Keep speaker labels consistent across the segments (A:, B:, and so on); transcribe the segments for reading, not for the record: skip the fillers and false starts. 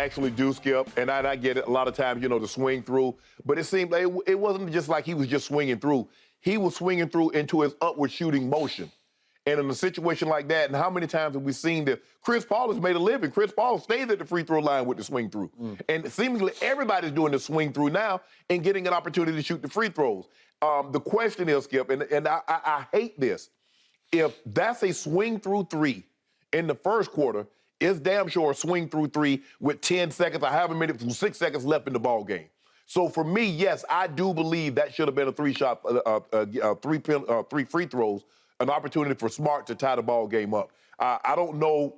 A: actually do, Skip, and I get it a lot of times, the swing through, but it seemed like it wasn't just like he was just swinging through. He was swinging through into his upward shooting motion. And in a situation like that, and how many times have we seen that Chris Paul has made a living? Chris Paul stays at the free throw line with the swing through. And seemingly everybody's doing the swing through now and getting an opportunity to shoot the free throws. The question is, Skip, and I hate this, if that's a swing through three in the first quarter, it's damn sure a swing through three with 10 seconds or however many, 6 seconds left in the ball game. So for me, yes, I do believe that should have been a three free throws, an opportunity for Smart to tie the ball game up. I don't know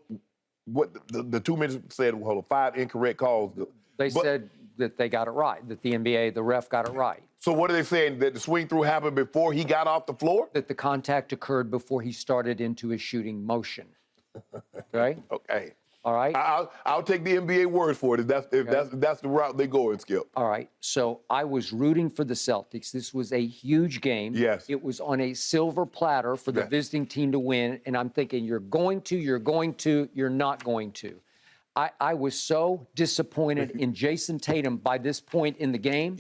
A: what the 2 minutes said, 5 incorrect calls.
B: They said that they got it right, that the NBA, the ref got it right.
A: So what are they saying, that the swing through happened before he got off the floor?
B: That the contact occurred before he started into his shooting motion. Okay?
A: Okay.
B: All right?
A: I'll take the NBA word for it if that's the route they go and, Skip.
B: All right. So I was rooting for the Celtics. This was a huge game.
A: Yes.
B: It was on a silver platter for the visiting team to win. And I'm thinking, you're going to, you're not going to. I was so disappointed in Jason Tatum by this point in the game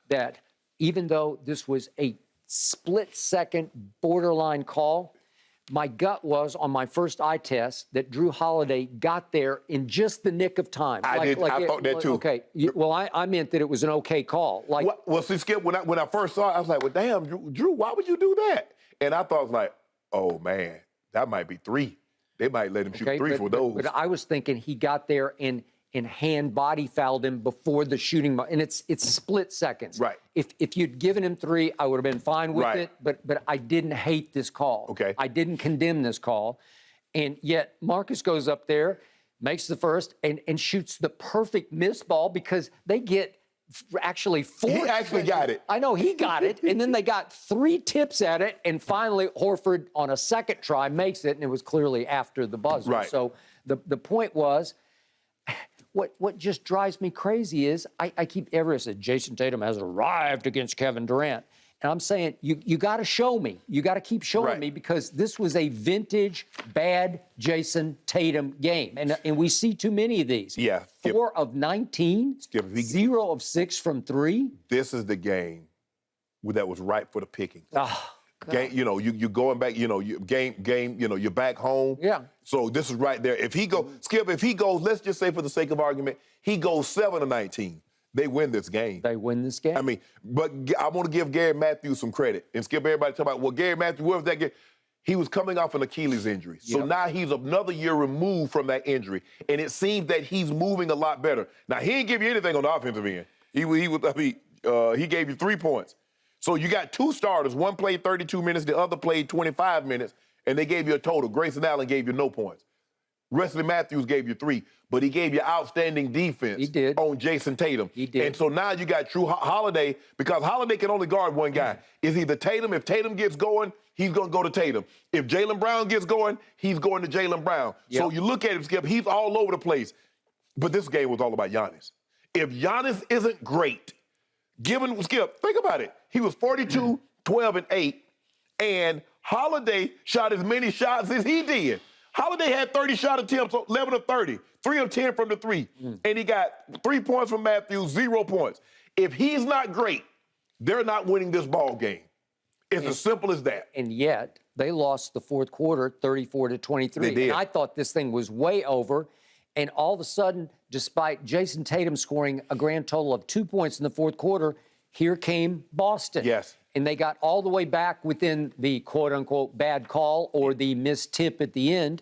B: that even though this was a split-second borderline call, my gut was on my first eye test that Drew Holiday got there in just the nick of time.
A: I thought that too.
B: Okay. Well, I meant that it was an okay call.
A: Well, see, Skip, when I first saw it, I was like, well, damn, Drew, why would you do that? And I thought, like, oh, man, that might be three. They might let him shoot three for those.
B: But I was thinking he got there and hand body fouled him before the shooting, and it's split seconds.
A: Right.
B: If you'd given him three, I would have been fine with it. But I didn't hate this call.
A: Okay.
B: I didn't condemn this call, and yet Marcus goes up there, makes the first, and shoots the perfect miss ball because they get actually four.
A: He actually got it.
B: I know he got it, and then they got 3 tips at it, and finally Horford on a second try makes it, and it was clearly after the buzzer.
A: Right.
B: So the point was. What just drives me crazy is I keep everyone said Jason Tatum has arrived against Kevin Durant. And I'm saying, you got to show me. You got to keep showing me because this was a vintage bad Jason Tatum game. And we see too many of these.
A: Yeah.
B: 4 of 19, 0 of 6 from 3.
A: This is the game that was ripe for the picking.
B: Oh,
A: game, you're going back, you're back home.
B: Yeah.
A: So this is right there. If he Skip, if he goes, let's just say for the sake of argument, he goes 7 of 19. They win this game.
B: They win this game.
A: I mean, but I want to give Gary Matthews some credit. And Skip, everybody talk about, well, Gary Matthews, where was that game? He was coming off an Achilles injury. So now he's another year removed from that injury. And it seems that he's moving a lot better. Now, he didn't give you anything on the offensive end. He gave you 3 points. So you got 2 starters. One played 32 minutes, the other played 25 minutes, and they gave you a total. Grayson Allen gave you no points. Wesley Matthews gave you 3, but he gave you outstanding defense on Jason Tatum.
B: He did.
A: And so now you got Drew Holiday, because Holiday can only guard one guy. It's either Tatum. If Tatum gets going, he's going to go to Tatum. If Jaylen Brown gets going, he's going to Jaylen Brown.
B: Yep.
A: So you look at him, Skip, he's all over the place. But this game was all about Giannis. If Giannis isn't great, Skip, think about it. He was 42, 12, and 8, and Holiday shot as many shots as he did. Holiday had 30 shot attempts, 11 of 30, 3 of 10 from the 3, and he got 3 points from Matthews, 0 points. If he's not great, they're not winning this ball game. It's as simple as that.
B: And yet, they lost the fourth quarter 34-23.
A: They did.
B: And I thought this thing was way over. And all of a sudden, despite Jason Tatum scoring a grand total of 2 points in the fourth quarter, here came Boston.
A: Yes.
B: And they got all the way back within the quote-unquote bad call or the missed tip at the end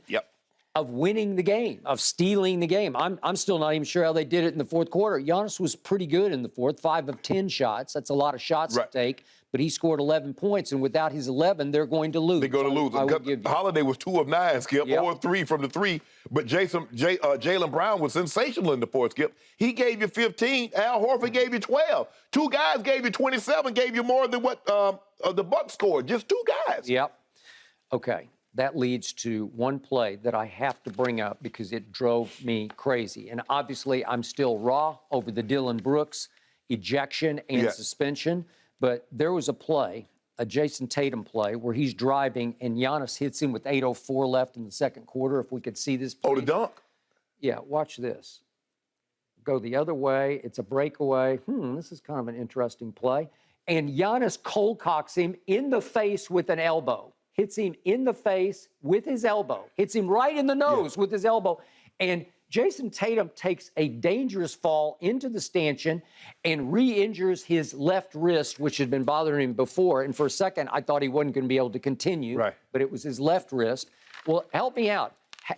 B: of winning the game, of stealing the game. I'm still not even sure how they did it in the fourth quarter. Giannis was pretty good in the fourth, 5 of 10 shots. That's a lot of shots to take. But he scored 11 points, and without his 11, they're going to lose.
A: They're going to lose. Holiday was 2 of 9, Skip, or 3 from the 3. But Jaylen Brown was sensational in the fourth, Skip. He gave you 15. Al Horford gave you 12. 2 guys gave you 27, gave you more than what the Bucks scored. Just 2 guys.
B: Yep. Okay. That leads to one play that I have to bring up because it drove me crazy. And obviously, I'm still raw over the Dylan Brooks ejection and suspension. But there was a play, a Jason Tatum play, where he's driving and Giannis hits him with 8:04 left in the second quarter. If we could see this, please.
A: Oh, the dunk?
B: Yeah, watch this. go the other way. It's a breakaway. This is kind of an interesting play. And Giannis cold cocks him in the face with an elbow. Hits him in the face with his elbow. Hits him right in the nose with his elbow. And Jason Tatum takes a dangerous fall into the stanchion and re-injures his left wrist, which had been bothering him before. And for a second, I thought he wasn't going to be able to continue.
A: Right.
B: But it was his left wrist. Well, help me out.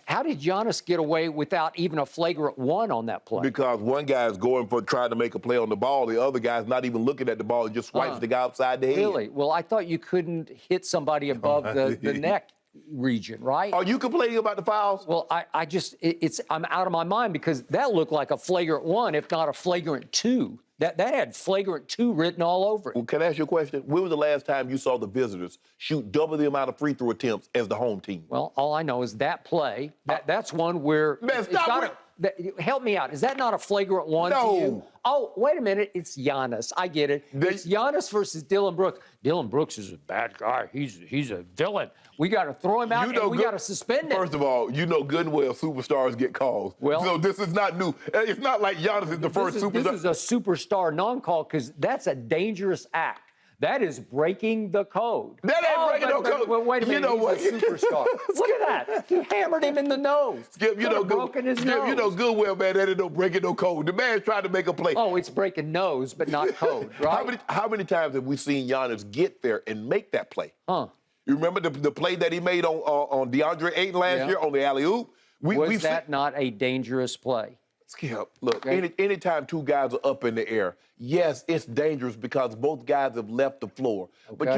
B: How did Giannis get away without even a flagrant one on that play?
A: Because one guy is going for trying to make a play on the ball. The other guy's not even looking at the ball and just swipes the guy upside the head.
B: Really? Well, I thought you couldn't hit somebody above the neck region, right?
A: Are you complaining about the fouls?
B: Well, I'm out of my mind because that looked like a flagrant one, if not a flagrant two. That had flagrant two written all over it.
A: Well, can I ask you a question? When was the last time you saw the visitors shoot double the amount of free throw attempts as the home team?
B: Well, all I know is that play. That's one where
A: Man, stop
B: help me out. Is that not a flagrant one to you? Oh, wait a minute. It's Giannis. I get it. It's Giannis versus Dillon Brooks. Dillon Brooks is a bad guy. He's a villain. We got to throw him out and we got to suspend him.
A: First of all, you know good and well superstars get calls. Well, so this is not new. It's not like Giannis is the first superstar.
B: This is a superstar non-call because that's a dangerous act. That is breaking the code.
A: That ain't breaking no code.
B: Well, wait a minute, he's a superstar. Look at that. He hammered him in the nose.
A: Skip,
B: broken his nose.
A: You know good well, man, that ain't no breaking no code. The man's trying to make a play.
B: Oh, it's breaking nose, but not code, right?
A: How many times have we seen Giannis get there and make that play?
B: Huh.
A: You remember the play that he made on DeAndre Ayton last year on the alley-oop?
B: Was that not a dangerous play?
A: Skip, look, anytime two guys are up in the air, yes, it's dangerous because both guys have left the floor. But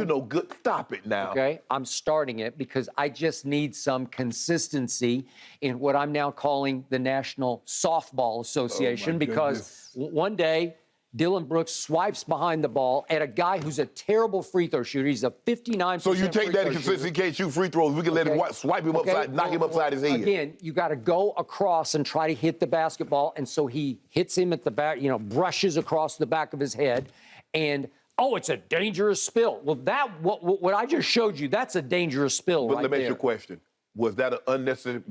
A: stop it now.
B: Okay, I'm starting it because I just need some consistency in what I'm now calling the National Softball Association because one day Dillon Brooks swipes behind the ball at a guy who's a terrible free throw shooter. He's a 59%.
A: So you take that in consistency, he can't shoot free throws. We can let him swipe him upside, knock him upside his head.
B: Again, you got to go across and try to hit the basketball. And so he hits him at the back, brushes across the back of his head. And, it's a dangerous spill. Well, what I just showed you, that's a dangerous spill right there.
A: But let me ask you a question. Was that an unnecessary,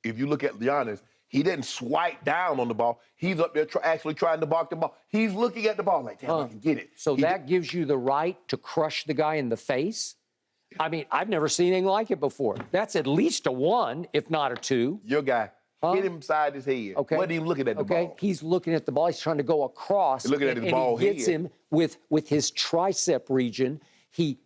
A: if you look at Giannis, he didn't swipe down on the ball. He's up there actually trying to block the ball. He's looking at the ball like, damn, I can get it.
B: So that gives you the right to crush the guy in the face? I mean, I've never seen anything like it before. That's at least a 1, if not a 2.
A: Your guy hit him inside his head.
B: Okay.
A: Wasn't even looking at the ball.
B: He's looking at the ball. He's trying to go across.
A: He's looking at his ball
B: head. He hits him with his tricep region. He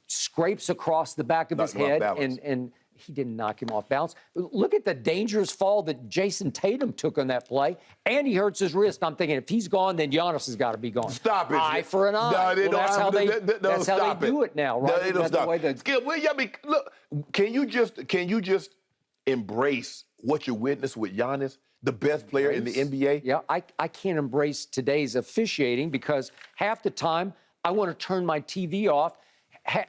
B: scrapes across the back of his head and he didn't knock him off balance. Look at the dangerous fall that Jason Tatum took on that play, and he hurts his wrist. I'm thinking if he's gone, then Giannis has got to be gone.
A: Stop it.
B: Eye for an eye. That's how they do it now, right?
A: They don't stop. Skip, look, can you just embrace what you witnessed with Giannis, the best player in the NBA?
B: Yeah, I can't embrace today's officiating because half the time I want to turn my TV off.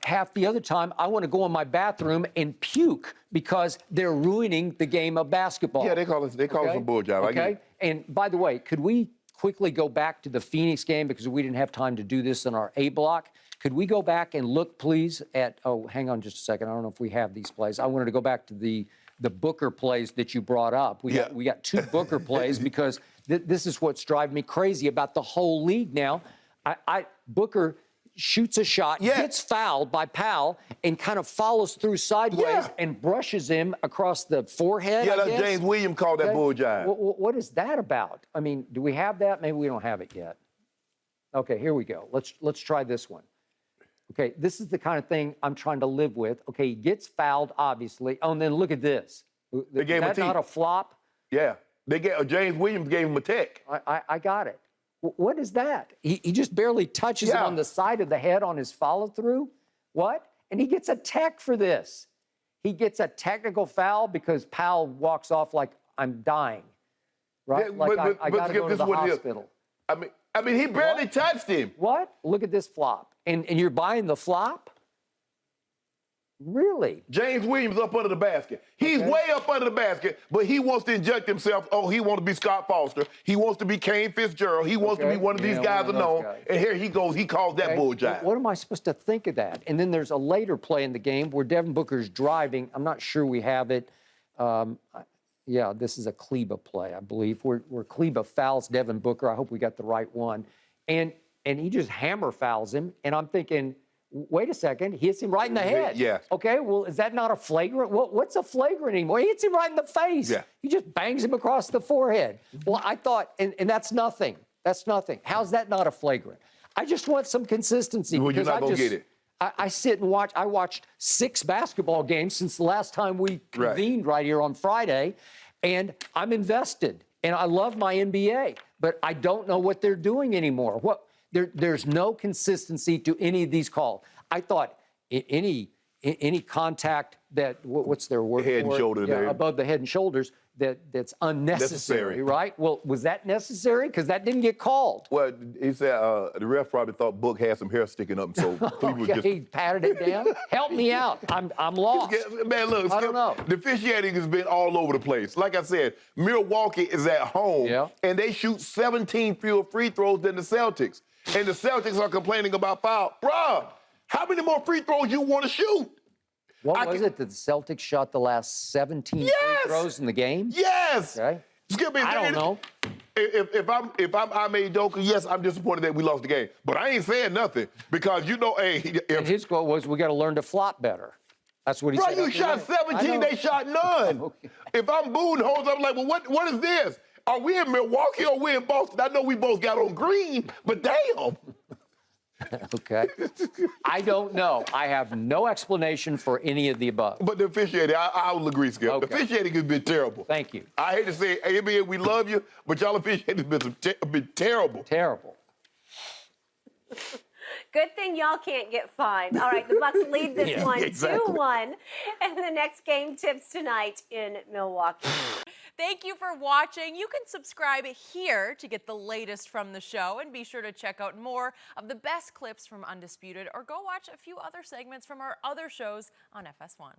B: Half the other time, I want to go in my bathroom and puke because they're ruining the game of basketball.
A: Yeah, they call it some bull job.
B: Okay. And by the way, could we quickly go back to the Phoenix game because we didn't have time to do this in our A block? Could we go back and look, please, at? Oh, hang on just a second. I don't know if we have these plays. I wanted to go back to the Booker plays that you brought up. We got 2 Booker plays because this is what's driving me crazy about the whole league now. Booker shoots a shot, gets fouled by Powell, and kind of follows through sideways and brushes him across the forehead.
A: Yeah, that's James Williams called that bull jive.
B: What is that about? I mean, do we have that? Maybe we don't have it yet. Okay, here we go. Let's try this one. Okay, this is the kind of thing I'm trying to live with. Okay, he gets fouled, obviously. Oh, and then look at this.
A: They gave him a tee.
B: Not a flop?
A: Yeah, James Williams gave him a tech.
B: I got it. What is that? He just barely touches him on the side of the head on his follow-through? What? And he gets a tech for this. He gets a technical foul because Powell walks off like, I'm dying. Right? I got to go to the hospital.
A: I mean, he barely touched him.
B: What? Look at this flop. And you're buying the flop? Really?
A: James Williams up under the basket. He's way up under the basket, but he wants to inject himself. Oh, he wants to be Scott Foster. He wants to be Kane Fitzgerald. He wants to be one of these guys unknown. And here he goes. He calls that bull jive.
B: What am I supposed to think of that? And then there's a later play in the game where Devin Booker's driving. I'm not sure we have it. Yeah, this is a Kleba play, I believe, where Kleba fouls Devin Booker. I hope we got the right one. And he just hammer fouls him. And I'm thinking, wait a second, he hits him right in the head.
A: Yeah.
B: Okay, well, is that not a flagrant? What's a flagrant anymore? He hits him right in the face.
A: Yeah.
B: He just bangs him across the forehead. Well, I thought, and that's nothing. That's nothing. How's that not a flagrant? I just want some consistency.
A: Well, you're
B: because
A: not going to get it.
B: I sit and watch. I watched 6 basketball games since the last time we convened right here on Friday, and I'm invested. And I love my NBA, but I don't know what they're doing anymore. There's no consistency to any of these calls. I thought any contact that what's their word
A: head and shoulder there.
B: above the head and shoulders that's unnecessary, right? Well, was that necessary? Because that didn't get called.
A: Well, he said the ref probably thought Book had some hair sticking up, so Cleveland was just...
B: He patted it down. Help me out. I'm lost.
A: Man, look,
B: I don't know.
A: The officiating has been all over the place. Like I said, Milwaukee is at home, and they shoot 17 fewer free throws than the Celtics. And the Celtics are complaining about foul. Bruh, how many more free throws you want to shoot?
B: What was it that the Celtics shot the last 17 free throws in the game?
A: Yes.
B: Okay.
A: I
B: don't know.
A: If I'm Ime Udoka, yes, I'm disappointed that we lost the game. But I ain't saying nothing because
B: And his quote was, "We got to learn to flop better." That's what he said.
A: Bro, you shot 17, they shot none.
B: Okay.
A: If I'm booing hoes, I'm like, well, what is this? Are we in Milwaukee or we in Boston? I know we both got on green, but damn.
B: Okay. I don't know. I have no explanation for any of the above.
A: But the officiating, I will agree, Skip.
B: Okay.
A: The officiating has been terrible.
B: Thank you.
A: I hate to say it, NBA, we love you, but y'all officiating has been terrible.
B: Terrible.
C: Good thing y'all can't get fined. All right, the Bucks lead this one 2-1, and the next game tips tonight in Milwaukee.
D: Thank you for watching. You can subscribe here to get the latest from the show, and be sure to check out more of the best clips from Undisputed, or go watch a few other segments from our other shows on FS1.